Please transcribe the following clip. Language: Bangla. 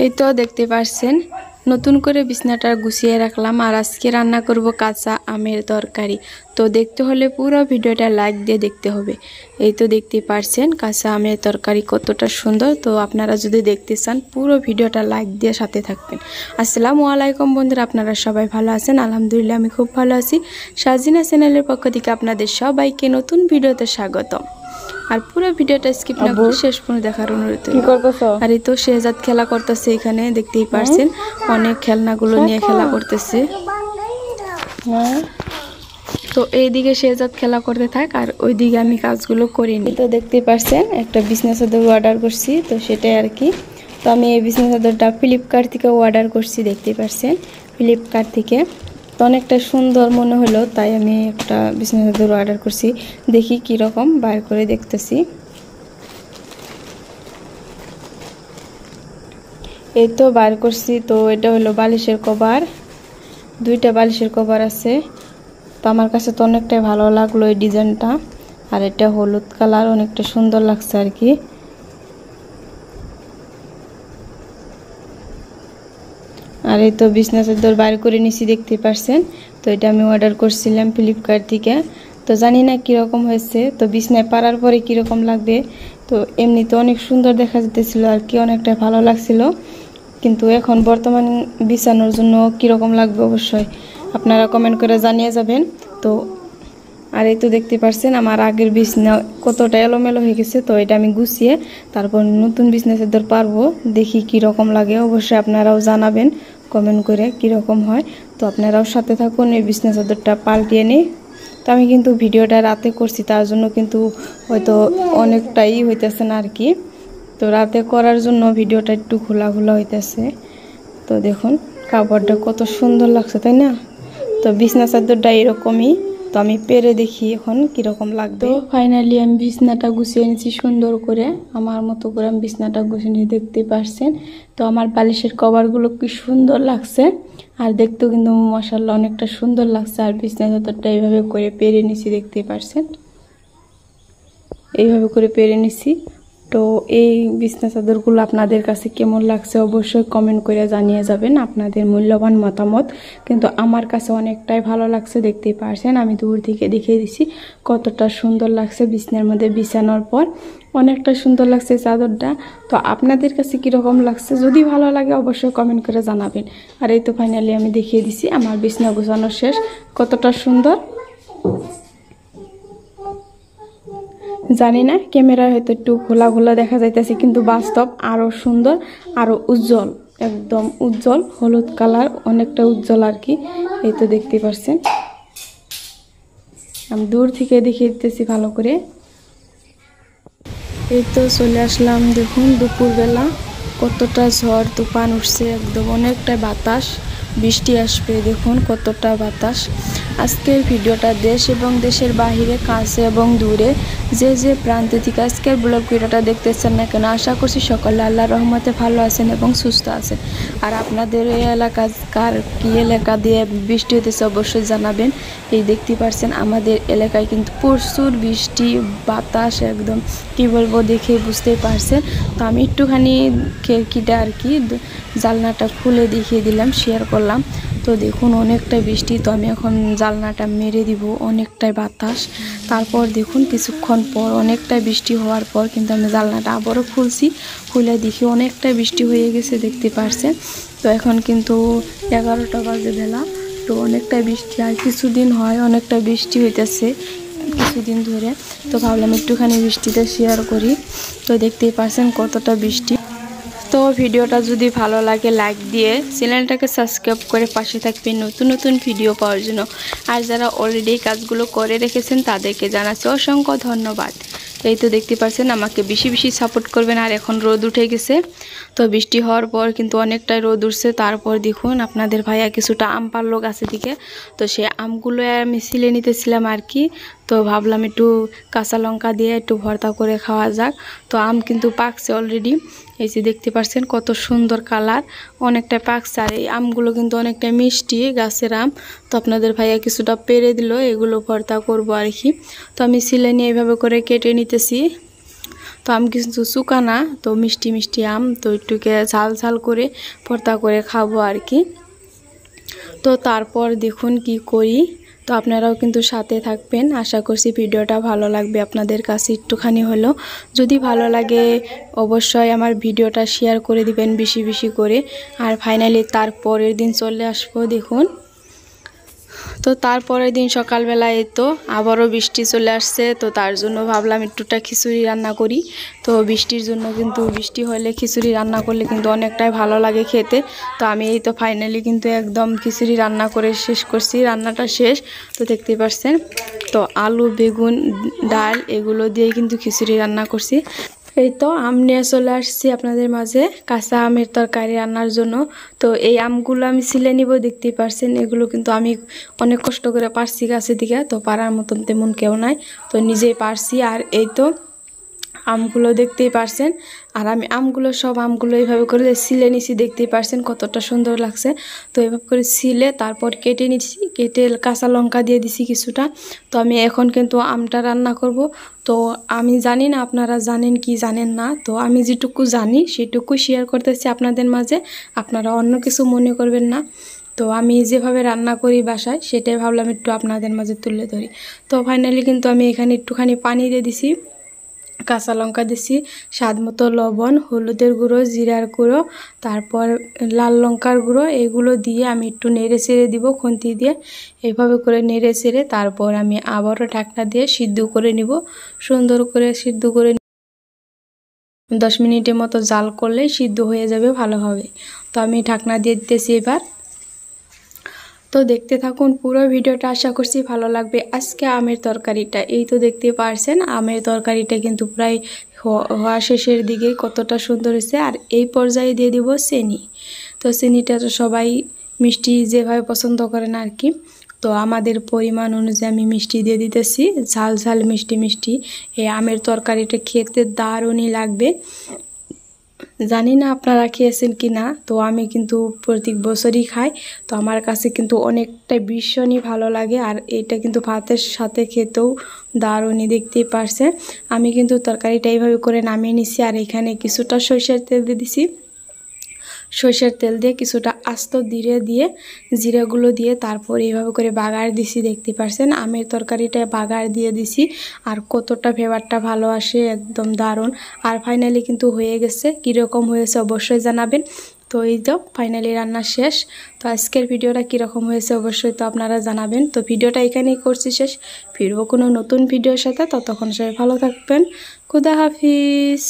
এই তো দেখতে পাচ্ছেন নতুন করে বিছনাটা গুছিয়ে রাখলাম আর আজকে রান্না করব কাঁচা আমের তরকারি। তো দেখতে হলে পুরো ভিডিওটা লাইক দিয়ে দেখতে হবে। এই তো দেখতে পাচ্ছেন কাঁচা আমের তরকারি কতটা সুন্দর। তো আপনারা যদি দেখতে চান পুরো ভিডিওটা লাইক দিয়ে সাথে থাকবেন। আসসালামু আলাইকুম বন্ধুরা, আপনারা সবাই ভালো আছেন? আলহামদুলিল্লাহ আমি খুব ভালো আছি। সাজিনা চ্যানেলের পক্ষ থেকে আপনাদের সবাইকে নতুন ভিডিওতে স্বাগতম। আর পুরো ভিডিওটা স্কিপ না করে শেষ পর্যন্ত দেখার অনুরোধ রইল। আর এই তো শেহজাদ খেলা করতেছে, এখানে দেখতেই পারছেন অনেক খেলনাগুলো নিয়ে খেলা করতেছে। তো এইদিকে শেহজাদ খেলা করতে থাক আর ওইদিকে আমি কাজগুলো করে নিই। তো দেখতেই পারছেন একটা বিছনা চাদর অর্ডার করছি, তো সেটাই আর কি। তো আমি এই বিছনা চাদরটা ফ্লিপকার্ট থেকে অর্ডার করছি, দেখতেই পারছেন ফ্লিপকার্ট থেকে। তো অনেকটা সুন্দর মনে হলো তাই আমি একটা বিছনা চাদর অর্ডার করছি। দেখি কীরকম, বার করে দেখতেছি। এই তো বার করছি। তো এটা হলো বালিশের কভার, দুইটা বালিশের কভার আছে। তো আমার কাছে তো অনেকটাই ভালো লাগলো এই ডিজাইনটা। আর এটা হলুদ কালার, অনেকটা সুন্দর লাগছে আর কি। আর এই তো বিছনা চাদর বাইর করে নিছি, দেখতে পারছেন। তো এটা আমি অর্ডার করছিলাম ফ্লিপকার্ট থেকে। তো জানি না কীরকম হয়েছে, তো বিছনায় পারার পরে কীরকম লাগবে। তো এমনিতে অনেক সুন্দর দেখা যেতেছিল আর কি, অনেকটা ভালো লাগছিল। কিন্তু এখন বর্তমান বিছানোর জন্য কীরকম লাগবে অবশ্যই আপনারা কমেন্ট করে জানিয়ে যাবেন। তো আর এই তো দেখতে পারছেন আমার আগের বিছনা কতটা এলোমেলো হয়ে গেছে। তো এটা আমি গুছিয়ে তারপর নতুন বিছনা চাদর পারবো, দেখি কীরকম লাগে। অবশ্যই আপনারাও জানাবেন কমেন্ট করে কীরকম হয়। তো আপনারাও সাথে থাকুন, এই বিছনা চাদরটা পাল্টিয়ে নিই। তো আমি কিন্তু ভিডিওটা রাতে করছি, তার জন্য কিন্তু হয়তো অনেকটাই হইতেছে না আর কি। তো রাতে করার জন্য ভিডিওটা একটু খোলা খোলা হইতেছে। তো দেখুন কাপড়টা কত সুন্দর লাগছে, তাই না? তো বিছনা চাদরটা এরকমই। তো আমি পেরে দেখি এখন কীরকম লাগবে। তো ফাইনালি আমি বিছনাটা গুছিয়ে নিয়েছি সুন্দর করে, আমার মতো করে আমি বিছনাটা গুছিয়ে নিয়ে দেখতে পারছেন। তো আমার বালিশের কভারগুলো কি সুন্দর লাগছে, আর দেখতেও কিন্তু মাশাআল্লাহ অনেকটা সুন্দর লাগছে। আর বিছনা চাদরটা এইভাবে করে পেরে নিছি, দেখতে পারছেন এইভাবে করে পেরে নিছি। তো এই বিছনা চাদরগুলো আপনাদের কাছে কেমন লাগছে অবশ্যই কমেন্ট করে জানিয়ে যাবেন আপনাদের মূল্যবান মতামত। কিন্তু আমার কাছে অনেকটাই ভালো লাগছে, দেখতেই পারছেন আমি দূর থেকে দেখিয়ে দিছি কতটা সুন্দর লাগছে বিছনার মধ্যে বিছানোর পর। অনেকটা সুন্দর লাগছে চাদরটা। তো আপনাদের কাছে কীরকম লাগছে যদি ভালো লাগে অবশ্যই কমেন্ট করে জানাবেন। আর এই তো ফাইনালি আমি দেখিয়ে দিছি আমার বিছনা গোছানো শেষ, কতটা সুন্দর। জানি না ক্যামেরায় হয়তো একটু খোলা খোলা দেখা যাইতেছে, কিন্তু বাস্তব আরও সুন্দর, আরও উজ্জ্বল, একদম উজ্জ্বল হলুদ কালার, অনেকটা উজ্জ্বল আর কি। এই তো দেখতে পাচ্ছেন আমি দূর থেকে দেখিয়ে দিতেছি ভালো করে। এই তো চলে আসলাম, দেখুন দুপুরবেলা কতটা ঝড় তুফান উঠছে, একদম অনেকটা বাতাস, বৃষ্টি আসবে। দেখুন কতটা বাতাস। আজকের ভিডিওটা দেশ এবং দেশের বাহিরে, কাছে এবং দূরে যে প্রান্ত থেকে আজকের ব্লগ ভিডিওটা দেখতেছেন না কেন, আশা করছি সকলে আল্লাহর রহমতে ভালো আছেন এবং সুস্থ আছেন। আর আপনাদের এই এলাকা কার কি এলাকা দিয়ে বৃষ্টি হতেছে অবশ্যই জানাবেন। এই দেখতে পাচ্ছেন আমাদের এলাকায় কিন্তু প্রচুর বৃষ্টি বাতাস, একদম কি বলবো দেখে বুঝতেই পারছেন। তো আমি একটুখানি খিড়কিটা আর কি জানলাটা খুলে দেখিয়ে দিলাম, শেয়ার করলাম। তো দেখুন অনেকটা বৃষ্টি। তো আমি এখন জানলাটা মেরে দিব, অনেকটাই বাতাস। তারপর দেখুন কিছুক্ষণ পর অনেকটাই বৃষ্টি হওয়ার পর কিন্তু আমি জানলাটা আবারও খুলছি, খুলে দেখি অনেকটা বৃষ্টি হয়ে গেছে, দেখতে পারছেন। তো এখন কিন্তু 11টা বাজে বেলা। তো অনেকটা বৃষ্টি, আর কিছুদিন হয় অনেকটা বৃষ্টি হইতেছে কিছুদিন ধরে। তো ভাবলাম একটুখানি বৃষ্টিটা শেয়ার করি। তো দেখতেই পারছেন কতটা বৃষ্টি। তো ভিডিওটা যদি ভালো লাগে লাইক দিয়ে চ্যানেলটাকে সাবস্ক্রাইব করে পাশে থাকবেন নতুন নতুন ভিডিও পাওয়ার জন্য। আর যারা অলরেডি কাজগুলো করে রেখেছেন তাদেরকে জানাচ্ছি অসংখ্য ধন্যবাদ। এই তো দেখতে পাচ্ছেন আমাকে বেশি বেশি সাপোর্ট করবেন। আর এখন রোদ উঠে গেছে, তো বৃষ্টি হওয়ার পর কিন্তু অনেকটাই রোদ উঠছে। তারপর দেখুন আপনাদের ভাইয়া কিছুটা আম পারলো গাছে দিকে, তো সেই আমগুলো আমি ছিলে নিতেছিলাম আর কি। তো ভাবলাম একটু কাঁচা লঙ্কা দিয়ে একটু ভর্তা করে খাওয়া যাক। তো আম কিন্তু পাকছে অলরেডি, এই যে দেখতে পাচ্ছেন কত সুন্দর কালার, অনেকটা পাকছে। আর এই আমগুলো কিন্তু অনেকটা মিষ্টি গাছের আম। তো আপনাদের ভাইয়া কিছুটা পেরে দিল, এগুলো ভর্তা করবো আর কি। তো আমি ছিলে নিয়ে এইভাবে করে কেটে নিতেছি। তো আম কিন্তু শুকানা, তো মিষ্টি মিষ্টি আম, তো একটুকে ঝাল ঝাল করে ভর্তা করে খাবো আর কি। তো তারপর দেখুন কি করি। তো আপনারাও কিন্তু সাথে থাকবেন, আশা করছি ভিডিওটা ভালো লাগবে আপনাদের কাছে একটুখানি হলো। যদি ভালো লাগে অবশ্যই আমার ভিডিওটা শেয়ার করে দিবেন বেশি বেশি করে। আর ফাইনালি তারপরের দিন চলে আসবো দেখুন। তো তারপরের দিন সকালবেলায় তো আবারও বৃষ্টি চলে আসছে, তো তার জন্য ভাবলাম একটুটা খিচুড়ি রান্না করি। তো বৃষ্টির জন্য কিন্তু বৃষ্টি হলে খিচুড়ি রান্না করলে কিন্তু অনেকটাই ভালো লাগে খেতে। তো আমি এই তো ফাইনালি কিন্তু একদম খিচুড়ি রান্না করে শেষ করছি, রান্নাটা শেষ। তো দেখতেই পাচ্ছেন, তো আলু বেগুন ডাল এগুলো দিয়ে কিন্তু খিচুড়ি রান্না করছি। এই তো আম নিয়ে চলে আসছি আপনাদের মাঝে কাঁচা আমের তরকারি রান্নার জন্য। তো এই আমগুলো আমি ছিলে নিব, দেখতেই পারছেন। এগুলো কিন্তু আমি অনেক কষ্ট করে পারছি গাছের দিকে, তো পারার মতন তেমন কেউ নাই, তো নিজেই পারছি। আর এই তো আমগুলো দেখতেই পারছেন। আর আমি সব আমগুলো এইভাবে করে ছিলে নিছি, দেখতেই পারছেন কতটা সুন্দর লাগছে। তো এইভাবে করে ছিলে তারপর কেটে নিচ্ছি, কেটে কাঁচা লঙ্কা দিয়ে দিছি কিছুটা। তো আমি এখন কিন্তু আমটা রান্না করব। তো আমি জানি না আপনারা জানেন কি জানেন না, তো আমি যেটুকু জানি সেটুকু শেয়ার করতেছি আপনাদের মাঝে, আপনারা অন্য কিছু মনে করবেন না। তো আমি যেভাবে রান্না করি বাসায় সেটাই ভাবলাম একটু আপনাদের মাঝে তুলে ধরি। তো ফাইনালি কিন্তু আমি এখানে একটুখানি পানি দিয়ে দিছি, কাঁচা লঙ্কা দিছি, স্বাদ মতো লবণ, হলুদের গুঁড়ো, জিরার গুঁড়ো, তারপর লাল লঙ্কার গুঁড়ো, এগুলো দিয়ে আমি একটু নেড়ে চেড়ে দিব খুন্তি দিয়ে। এইভাবে করে নেড়ে চেড়ে তারপর আমি আবারও ঢাকনা দিয়ে সিদ্ধ করে নিব। সুন্দর করে সিদ্ধ করে 10 মিনিটের মতো জাল করলেই সিদ্ধ হয়ে যাবে ভালোভাবে। তো আমি ঢাকনা দিয়ে দিতেছি এবার। তো দেখতে থাকুন পুরো ভিডিওটা, আশা করছি ভালো লাগবে। আজকে আমের তরকারিটা এই তো দেখতে পারছেন, আমের তরকারিটা কিন্তু প্রায় হওয়া শেষের দিকে, কতটা সুন্দর হয়েছে। আর এই পর্যায়ে দিয়ে দিব চিনি। তো চিনিটা তো সবাই মিষ্টি যেভাবে পছন্দ করেন আর কি, তো আমাদের পরিমাণ অনুযায়ী আমি মিষ্টি দিয়ে দিতেছি, ঝাল ঝাল মিষ্টি মিষ্টি। এই আমের তরকারিটা খেতে দারুণই লাগবে। জানি না আপনারা খেয়েছেন কি না, তো আমি কিন্তু প্রত্যেক বছরই খাই। তো আমার কাছে কিন্তু অনেকটা ভীষণই ভালো লাগে। আর এটা কিন্তু ভাতের সাথে খেতেও দারুণই, দেখতেই পারছে। আমি কিন্তু তরকারিটা এইভাবে করে নামিয়ে নিছি। আর এখানে কিছুটা সরষের তেল দিয়ে দিছি, সরষের তেল দিয়ে কিছুটা আস্ত দিয়ে জিরাগুলো দিয়ে তারপর এইভাবে করে বাগার দিছি, দেখতে পারছেন। আমের তরকারিটা বাগার দিয়ে দিছি আর কতটা ফ্লেভারটা ভালো আসে, একদম দারুণ। আর ফাইনালি কিন্তু হয়ে গেছে, কীরকম হয়েছে অবশ্যই জানাবেন। তো এই তো ফাইনালি রান্না শেষ। তো আজকের ভিডিওটা কীরকম হয়েছে অবশ্যই তো আপনারা জানাবেন। তো ভিডিওটা এখানেই করছি শেষ, ফিরবো কোনো নতুন ভিডিওর সাথে। ততক্ষণ সবাই ভালো থাকবেন, খুদা হাফিজ।